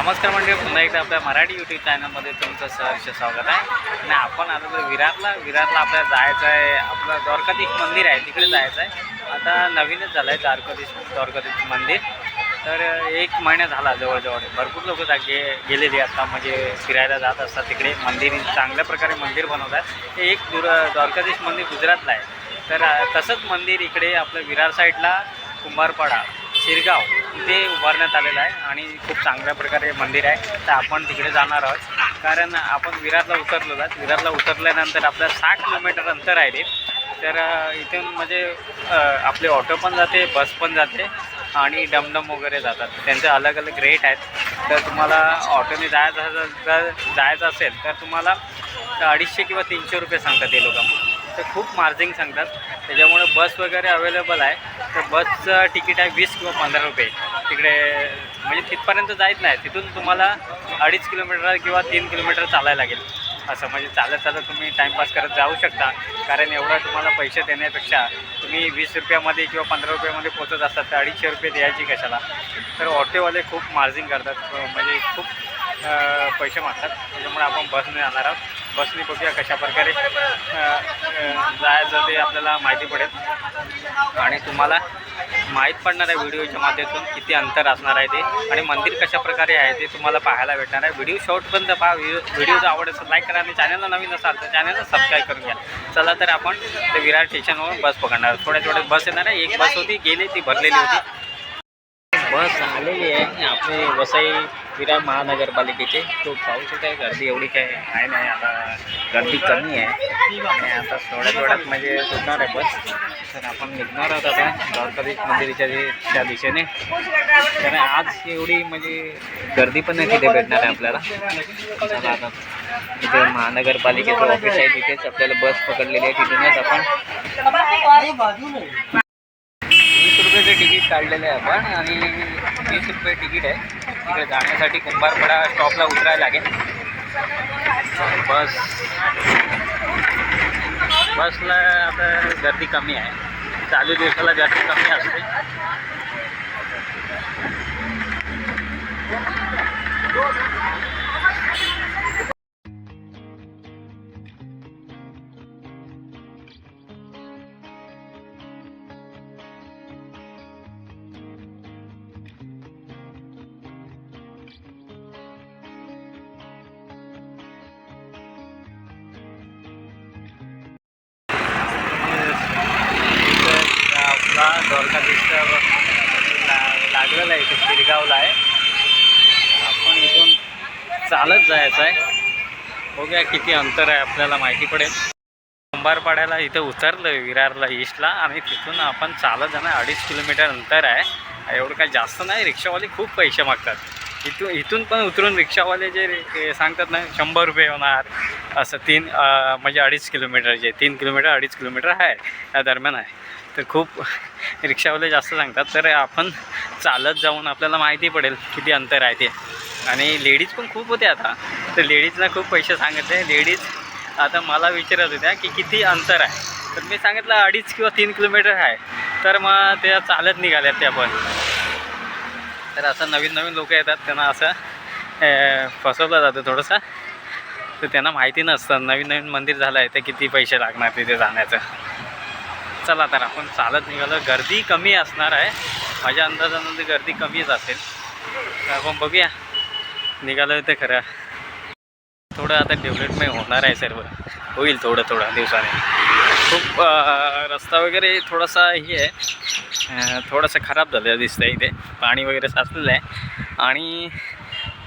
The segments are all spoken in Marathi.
नमस्कार मंडळी, पुन्हा एकदा आपल्या मराठी यूट्यूब चॅनलमध्ये तुमचं सहर्ष स्वागत आहे. आणि आपण आता विरारला आपल्याला जायचं आहे. आपलं द्वारकाधीश मंदिर आहे तिकडे जायचं आहे. आता नवीनच झालं आहे द्वारकाधीश मंदिर. तर 1 महिना झाला जवळजवळ. भरपूर लोक गेलेली आता म्हणजे फिरायला जात असतात तिकडे. मंदिर चांगल्या प्रकारे मंदिर बनवतात. हे एक द्वारकाधीश मंदिर गुजरातला आहे. तर तसंच मंदिर इकडे आपलं विरार साईडला कुंभारपाडा शिरगाव इथे उभारण्यात आलेलं आहे आणि खूप चांगल्या प्रकारे मंदिर आहे. तर आपण तिकडे जाणार आहोत कारण आपण विरारला उतरल्यानंतर आपलं 60 किलोमीटर अंतर आहे ते. तर इथून म्हणजे आपले ऑटो पण जाते, बस पण जाते आणि डमडम वगैरे जातात. त्यांचे अलग अलग रेट आहेत. तर तुम्हाला ऑटोने जायचं असेल तर तुम्हाला 250 किंवा 300 रुपये सांगतात हे लोक. तर खूप मार्जिंग सांगतात. त्याच्यामुळे बस वगैरे अवेलेबल आहे. तर बसचं तिकीट आहे 20 किंवा 15 रुपये. तिकडे म्हणजे तिथपर्यंत जायच नाही. तिथून तुम्हाला 2.5 किलोमीटर किंवा 3 किलोमीटर चालायला लागेल. असं म्हणजे चालत तुम्ही टाईमपास करत जाऊ शकता. कारण एवढं तुम्हाला पैसे देण्यापेक्षा तुम्ही 20 रुपयामध्ये किंवा 15 रुपयामध्ये पोचत असतात तर 250 रुपये द्यायची कशाला. तर ऑटोवाले खूप मार्जिंग करतात, म्हणजे खूप पैसे मागतात. त्याच्यामुळे आपण बसने जाणार आहोत. बसने बघूया कशा प्रकारे जायचं ते आपल्याला माहिती पडेल आणि तुम्हाला माहीत पडणार आहे व्हिडिओच्या माध्यमातून किती अंतर असणार आहे ते आणि मंदिर कशा प्रकारे आहे ते तुम्हाला पाहायला भेटणार आहे. व्हिडिओ शेवटपर्यंत पहा. व्हिडिओ जर आवडेल तर लाईक करा आणि चॅनलला नवीन असाल तर चॅनलला सबस्क्राईब करून घ्या. चला तर आपण ते विरार स्टेशनवरून बस पकडणार. थोड्या बस येणार आहे. एक बस होती गेली, ती भरलेली होती. बस आलेली आहे आपली वसई विरार महानगरपालिकेचे. तो पाहू शकता आहे. गर्दी एवढी काय आहे नाही, आता गर्दी कमी आहे आणि आता थोड्यात म्हणजे सुटणार आहे बस. तर आपण निघणार आहोत आता द्वारकाधीश मंदिराच्या दिशेने. तर आज एवढी म्हणजे गर्दी पण नाही तिथे भेटणार आहे आपल्याला. चला आता तिथे महानगरपालिकेचं ऑफिस आहे, तिथेच आपल्याला बस पकडलेली आहे. तिथूनच आपण 20 रुपयाचं तिकीट काढलेलं आहे आपण आणि 20 रुपये तिकीट आहे. तिकडे जाण्यासाठी कुंभारपाडा स्टॉपला उतरायला लागेल. बसला आता गर्दी कमी आहे. चालू दिवसाला गर्दी कमी असते. द्वारकाधीश लागलेला आहे इथे शिरगावला आहे. आपण इथून चालत जायचं आहे. बघूया किती अंतर आहे आपल्याला माहिती पडेल. कुंभारपाड्याला इथं उतरलं विरारला ईस्टला आणि तिथून आपण चालत जाणार. 2.5 किलोमीटर अंतर आहे. एवढं काही जास्त नाही. रिक्षावाले खूप पैसे मागतात. इथून पण उतरून रिक्षावाले जे सांगतात ना 100 रुपये होणार असं. म्हणजे 2.5 किलोमीटरचे 3 किलोमीटर 2.5 किलोमीटर आहे या दरम्यान आहे. तर खूप रिक्षावाले जास्त सांगतात. तर आपण चालत जाऊन आपल्याला माहिती पडेल किती अंतर आहे ते. आणि लेडीज पण खूप होते आता. तर लेडीजला खूप पैसे सांगितले. लेडीज आता मला विचारत होत्या की किती अंतर आहे. तर मी सांगितलं 2.5 किंवा 3 किलोमीटर आहे. तर मग त्या चालत निघाल्यात त्या पण. तर असं नवीन लोक येतात, त्यांना असं फसवलं जातं थोडंसं. तर त्यांना माहिती नसतं नवीन मंदिर झालं आहे तर किती पैसे लागणार तिथे जाण्याचं. चला तर आपण चालत निघालो. गर्दी कमी असणार आहे. माझ्या अंदाजानं गर्दी कमीच असेल. तर आपण बघूया. निघालो तर खरं थोडं आता डेव्हलपमेंट होणार आहे. सर्व होईल थोडं दिवसाने. खूप रस्ता वगैरे थोडासा हे आहे, थोडंसं खराब झालेलं दिसतं. इथे पाणी वगैरे साचलेलं आहे आणि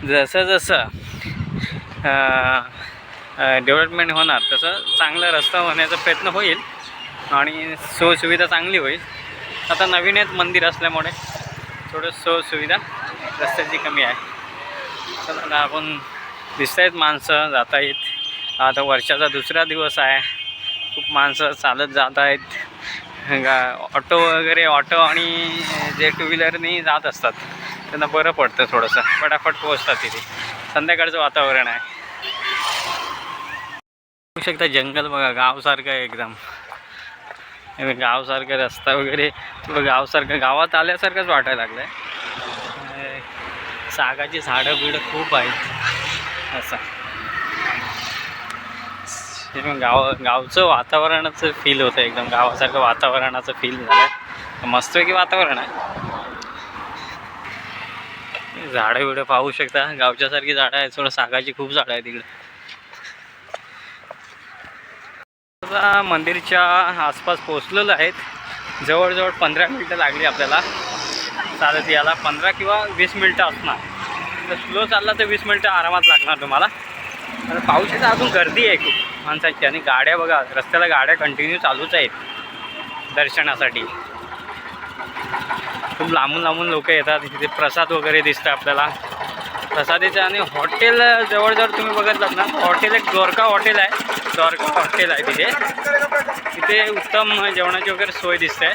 जसं डेव्हलपमेंट होणार तसं चांगला रस्ता होण्याचा प्रयत्न होईल आणि सोयीसुविधा चांगली होईल. आता नवीन आहेत मंदिर असल्यामुळे थोडं सोयीसुविधा रस्त्याची कमी आहे. चला आपण दिसत आहेत माणसं जात आहेत. आता वर्षाचा दुसरा दिवस आहे. खूप माणसं चालत जात आहेत. ऑटो आणि जे 2 व्हीलरनी जात असतात त्यांना बरं पडतं. थोडंसं फटाफट पोहोचतात तिथे. संध्याकाळचं वातावरण आहे. बघू शकता जंगल बघा, गावसारखं आहे एकदम. गावसारखं रस्ता वगैरे गावसारखं गावात आल्यासारखंच वाटायला लागलं आहे. सागाची झाडं बिडं खूप आहेत असं. गावचं वातावरणाचं फील होतं, एकदम गावासारखं वातावरणाचं फील झालं. मस्तपैकी वातावरण आहे. झाडं बिडं पाहू शकता, गावच्या सारखी झाडं आहेत. थोडं सागाची खूप झाडं आहेत तिकडे. मंदिरच्या आसपास पोहोचलेलो आहेत. जवळजवळ 15 मिनटं लागली आपल्याला चालत याला. 15 किंवा 20 मिनटं असणार. तर स्लो चालला तर 20 मिनटं आरामात लागणार तुम्हाला. तर पाहू शकता अजून गर्दी आहे खूप माणसाची. आणि गाड्या बघा, रस्त्याला गाड्या कंटिन्यू चालूच आहेत दर्शनासाठी. खूप लांबून लांबून लोक येतात. तिथे प्रसाद वगैरे दिसतं आपल्याला प्रसादीचं. आणि हॉटेल जवळजवळ तुम्ही बघितलात ना, हॉटेल एक द्वारका हॉटेल आहे. द्वारका हॉटेल आहे तिथे उत्तम जेवणाची वगैरे सोय दिसते.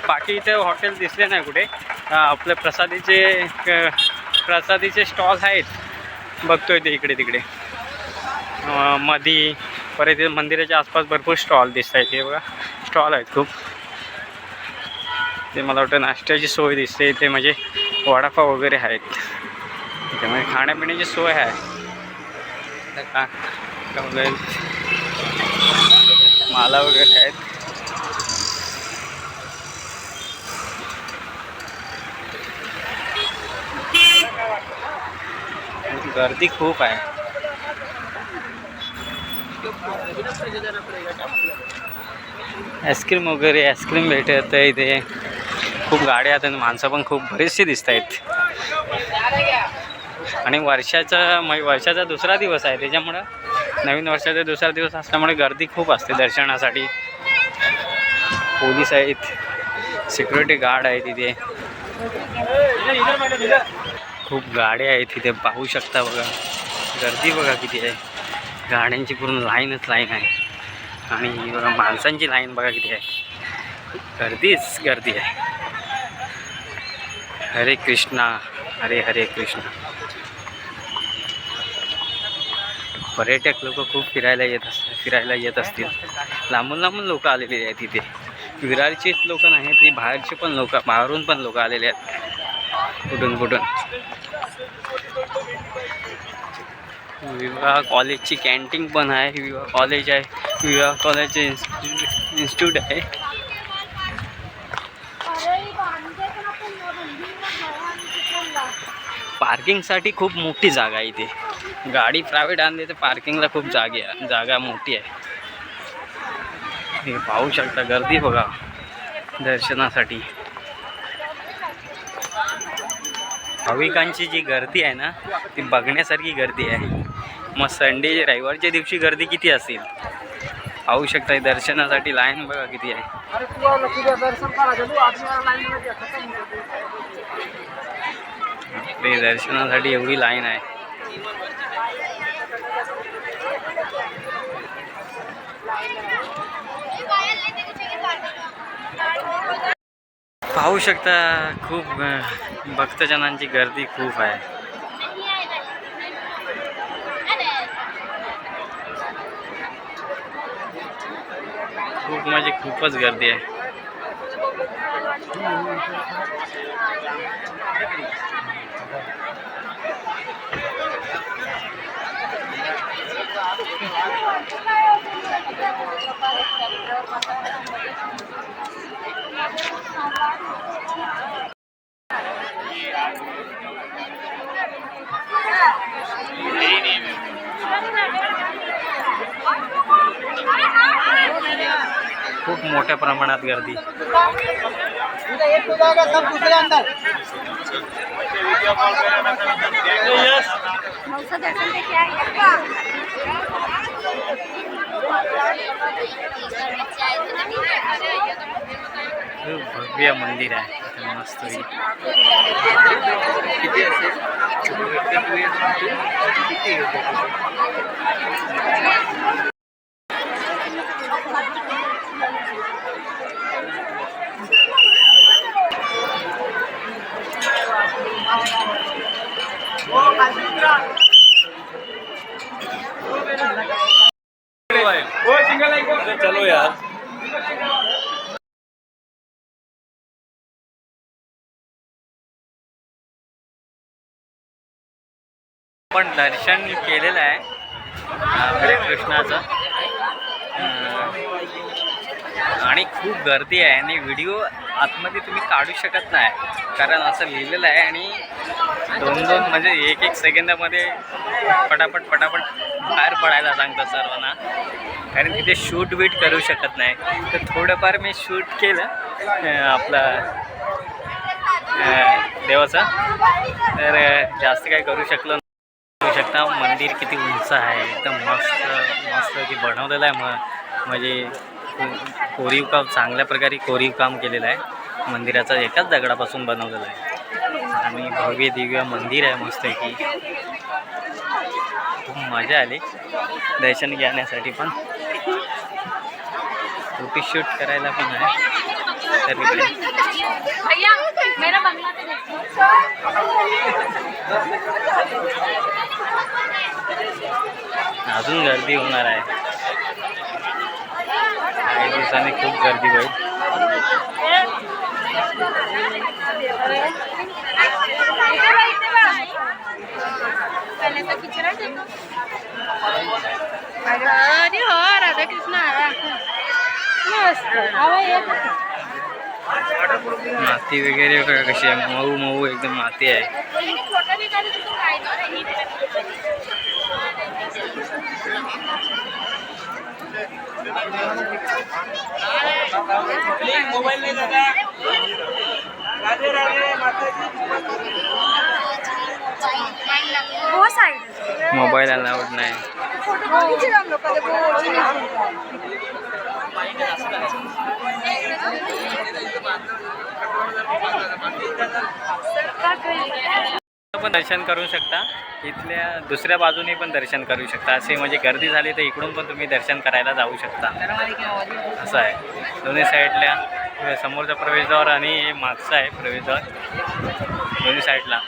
बाकी इथे हॉटेल दिसले नाही कुठे. आपले प्रसादीचे स्टॉल आहेत बघतोय ते इकडे तिकडे मधी. परत मंदिराच्या आसपास भरपूर स्टॉल दिसत आहेत. हे बघा स्टॉल आहेत खूप. ते मला वाटतं नाश्त्याची सोय दिसते इथे, म्हणजे वडापाव वगैरे आहेत. त्यामुळे खाण्यापिण्याची सोय आहे. माला वगैरे आहेत. गर्दी खूप आहे. आईस्क्रीम वगैरे आईस्क्रीम भेटत आहे इथे. खूप गाड्या आहेत आणि माणसं पण खूप बरीचशी दिसत आहेत. आणि वर्षाचा दुसरा दिवस आहे, त्याच्यामुळं नवीन वर्षाचा दुसरा दिवस असल्यामुळे गर्दी खूप असते दर्शनासाठी. पोलीस आहेत, सिक्युरिटी गार्ड आहे तिथे. खूप गाड्या आहेत तिथे पाहू शकता. बघा गर्दी बघा किती आहे. गाड्यांची पूर्ण लाईनच लाईन आहे. आणि बघा माणसांची लाईन बघा किती आहे. गर्दीच गर्दी आहे. हरे कृष्णा हरे हरे कृष्णा. पर्यटक लोक खूप फिरायला येत असतील. लांबून लांबून लोक आलेले आहेत तिथे. विरारचीच लोक नाहीत, ही बाहेरचे पण लोक, बाहेरून पण लोक आलेले आहेत कुठून. विवाह कॉलेजची कॅन्टीन पण आहे. विवाह कॉलेज आहे. विवाह कॉलेजचे इन्स्टिट्यूट आहे. पार्किंगसाठी खूप मोठी जागा आहे इथे. गाडी प्रायव्हेट आणली तर पार्किंगला खूप जागा मोठी आहे. हे पाहू शकता गर्दी बघा दर्शनासाठी. भाविकांची जी गर्दी आहे ना, ती बघण्यासारखी गर्दी आहे. मग संडे रविवारच्या दिवशी गर्दी किती असेल पाहू शकता. दर्शनासाठी लाईन बघा किती आहे. आपले दर्शनासाठी एवढी लाईन आहे. पाहू शकता खूप भक्तजनांची गर्दी खूप आहे. खूप म्हणजे खूपच गर्दी आहे. खूप मोठ्या प्रमाणात गर्दी. खूप भव्य मंदिर आहे मस्त. चलो यार. पण दर्शन केलेलं आहे हरे कृष्णाचं आणि खूप गर्दी आहे आणि व्हिडिओ आतमध्ये तुम्ही काढू शकत नाही कारण असं लिहिलेलं आहे आणि दोन म्हणजे एक सेकंदामध्ये पटापट बाहेर पडायला सांगतात सर्वांना कारण तिथे शूट बीट करू शकत नाही. तर थोडंफार मी शूट केलं आपला देवाचा, तर जास्त काही करू शकलो नाही. बघू शकता मंदिर किती उंच आहे, एकदम मस्त की बनवलेलं आहे. म्हणजे कोरीव काम, चांगल्या प्रकारे कोरीव काम केलेलं आहे. मंदिराचा एकाच दगडापासून बनवलेलं आहे आणि भव्य दिव्य मंदिर आहे मस्त की. खूप मजा आली दर्शन घेण्यासाठी, पण फोटो शूट करायला पण आहे. तर इकडे अजून गर्दी होणार आहे, काही दिवसांनी खूप गर्दी होईल. माती वगैरे बघा कशी आहे, मऊ एकदम माती आहे. मोबाईल अलाउड नाही. पण दर्शन करू शकता, इथल्या दुसऱ्या बाजूने पण दर्शन करू शकता. असे म्हणजे गर्दी झाली तर इकडून पण तुम्ही दर्शन करायला जाऊ शकता. असं आहे, दोन्ही साईडला समोरचा प्रवेशद्वार आणि मागचा आहे प्रवेशद्वार. दोन्ही साईडला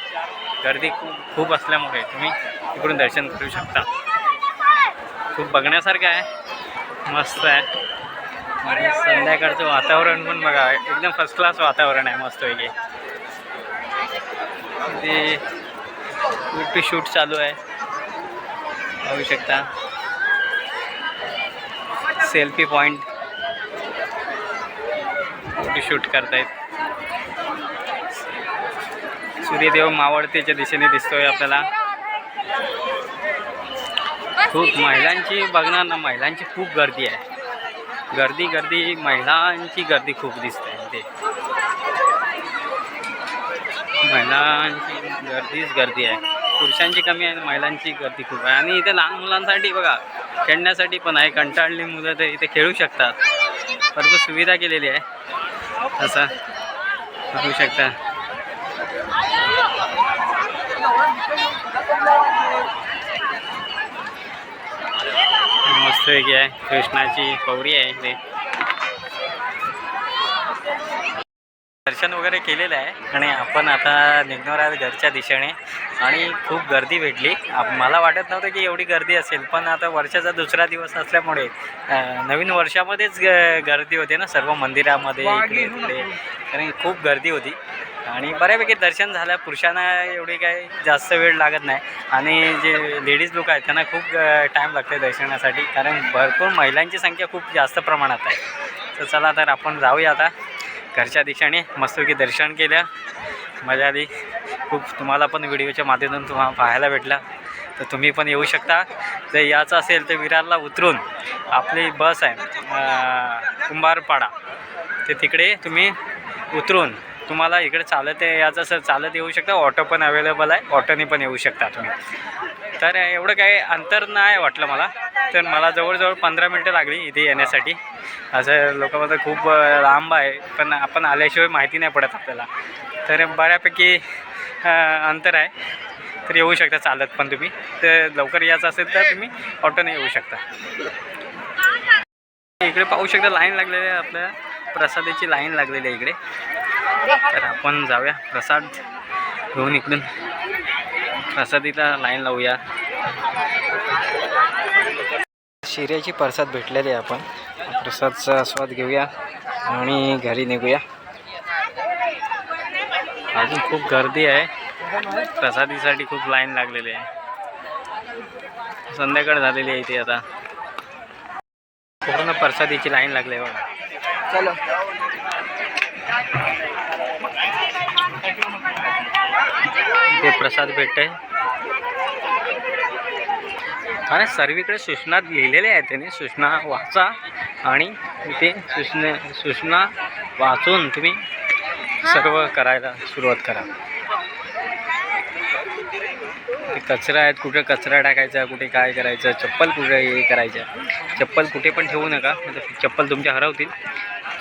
गर्दी खूप असल्यामुळे तुम्ही इकडून दर्शन करू शकता. खूप बघण्यासारखं आहे, मस्त आहे. आणि संध्याकाळचं वातावरण पण बघा, एकदम फर्स्ट क्लास वातावरण आहे मस्त वेगळे. ते फोटो शूट चालू आहे, पाहू शकता. सेल्फी पॉइंट, फोटो शूट करतायत. सूर्यदेव मावळतेच्या दिशेने दिसतोय आपल्याला. खूप महिलांची बघणार ना, महिलांची खूप गर्दी आहे. गर्दी महिलांची गर्दी खूप दिसते ते. महिलांची गर्दी आहे, पुरुषांची कमी आहे, महिलांची गर्दी खूप आहे. आणि इथे लहान मुलांसाठी बघा खेळण्यासाठी पण आहे. कंटाळली मुलं तर इथे खेळू शकतात, भरपूर सुविधा केलेली आहे. असं बघू शकता. मस्त वेगळी आहे, कृष्णाची पौरी आहे इथे. दर्शन वगैरे केलेलं आहे आणि आपण आता निघणार आहोत घरच्या दिशेने. आणि खूप गर्दी भेटली, मला वाटत नव्हतं की एवढी गर्दी असेल. पण आता वर्षाचा दुसरा दिवस असल्यामुळे नवीन वर्षामध्येच गर्दी होते ना सर्व मंदिरामध्ये, इकडे तिकडे, कारण खूप गर्दी होती. आणि बऱ्यापैकी दर्शन झालं. पुरुषांना एवढी काही जास्त वेळ लागत नाही आणि जे लेडीज लोक आहेत त्यांना खूप टाईम लागते दर्शनासाठी, कारण भरपूर महिलांची संख्या खूप जास्त प्रमाणात आहे. तर चला तर आपण जाऊया आता घरच्या दिशेने. मस्तपैकी दर्शन केलं, मजा आली खूप. तुम्हाला पण व्हिडिओच्या माध्यमातून तुम्हाला पाहायला भेटला, तर तुम्ही पण येऊ शकता. जर याचं असेल तर विरारला उतरून आपली बस आहे कुंभारपाडा, ते तिकडे तुम्ही उतरून तुम्हाला इकडे चालत याचं असं चालत येऊ शकता. ऑटो पण अवेलेबल आहे, ऑटोने पण येऊ शकता तुम्ही. तर एवढं काही अंतर नाही वाटलं मला, तर मला जवळजवळ 15 मिनटं लागली इथे येण्यासाठी. असं लोकांमध्ये खूप लांब आहे, पण आपण आल्याशिवाय माहिती नाही पडत आपल्याला. तर बऱ्यापैकी अंतर आहे, तर येऊ शकता चालत पण तुम्ही. तर लवकर यायचं असेल तर तुम्ही ऑटोने येऊ शकता. इकडे पाहू शकता लाईन लागलेली आहे, आपल्या प्रसादाची लाईन लागलेली आहे इकडे. तर आपण जाऊया प्रसाद घेऊन, इकडून प्रसादीला लाईन लावूया. शिऱ्याची प्रसाद भेटलेली आहे, आपण प्रसादचा आस्वाद घेऊया आणि घरी निघूया. अजून खूप गर्दी आहे, प्रसादीसाठी खूप लाईन लागलेली आहे. संध्याकाळ झालेली आहे इथे आता. पूर्ण प्रसादीची लाईन लागली आहे बघा. चलो इथे प्रसाद भेटते आणि सर्वीकडे सूचना लिहिलेल्या आहेत त्यांनी. सूचना वाचा आणि इथे सूचना वाचून तुम्ही सर्व करायला सुरुवात करा. कचरा आहेत, कुठे कचरा टाकायचा, कुठे काय करायचं, चप्पल कुठे हे करायचं. चप्पल कुठे पण ठेवू नका, चप्पल तुमच्या हरवतील.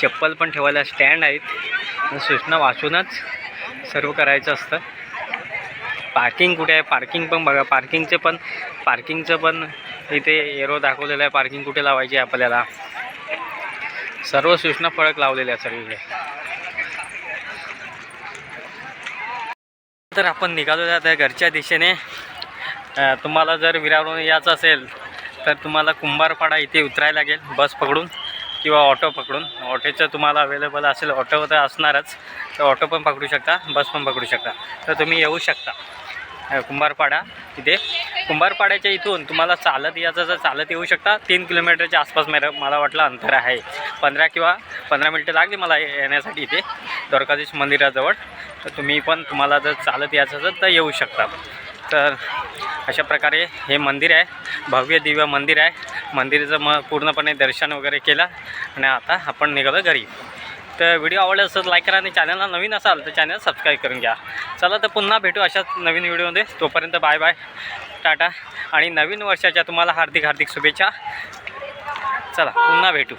चप्पल पण ठेवायला स्टँड आहेत. सूचना वाचूनच सर्व करायचं असतं. पार्किंग कुठे आहे, पार्किंग पण बघा. पार्किंगचं पण इथे एरो दाखवलेलं आहे. पार्किंग कुठे लावायची आहे आपल्याला. सर्व सूचना फळक लावलेल्या आहेत सर्वीकडे. तर आपण निघालो त्या घरच्या दिशेने. तुम्हाला जर विरारवरून यायचं असेल तर तुम्हाला कुंभारपाडा इथे उतरायला लागेल बस पकडून किंवा ऑटो पकडून. ऑटोचं तुम्हाला अवेलेबल असेल, ऑटो तर असणारच, तर ऑटो पण पकडू शकता, बस पण पकडू शकता. तर तुम्ही येऊ शकता कुंभारपाडा. तिथे कुंभारपाड्याच्या इथून तुम्हाला चालत यायचं तर चालत येऊ शकता. 3 किलोमीटरच्या आसपास मला वाटलं अंतर आहे. 15 मिनटं लागली मला येण्यासाठी इथे द्वारकाधीश मंदिराजवळ. तर तुम्हाला जर चालत यायचं असेल तर येऊ शकता. तर अशा प्रकारे हे मंदिर आहे, भव्य दिव्य मंदिर आहे. मंदिराचं पूर्णपणे दर्शन वगैरे केलं आणि आता आपण निघालो घरी. तर व्हिडिओ आवडला असेल लाईक करा आणि चॅनलला नवीन असाल तर चॅनल सबस्क्राईब करून घ्या. चला तर पुन्हा भेटू अशाच नवीन व्हिडिओमध्ये. तोपर्यंत बाय बाय, टाटा आणि नवीन वर्षाच्या तुम्हाला हार्दिक शुभेच्छा. चला पुन्हा भेटू.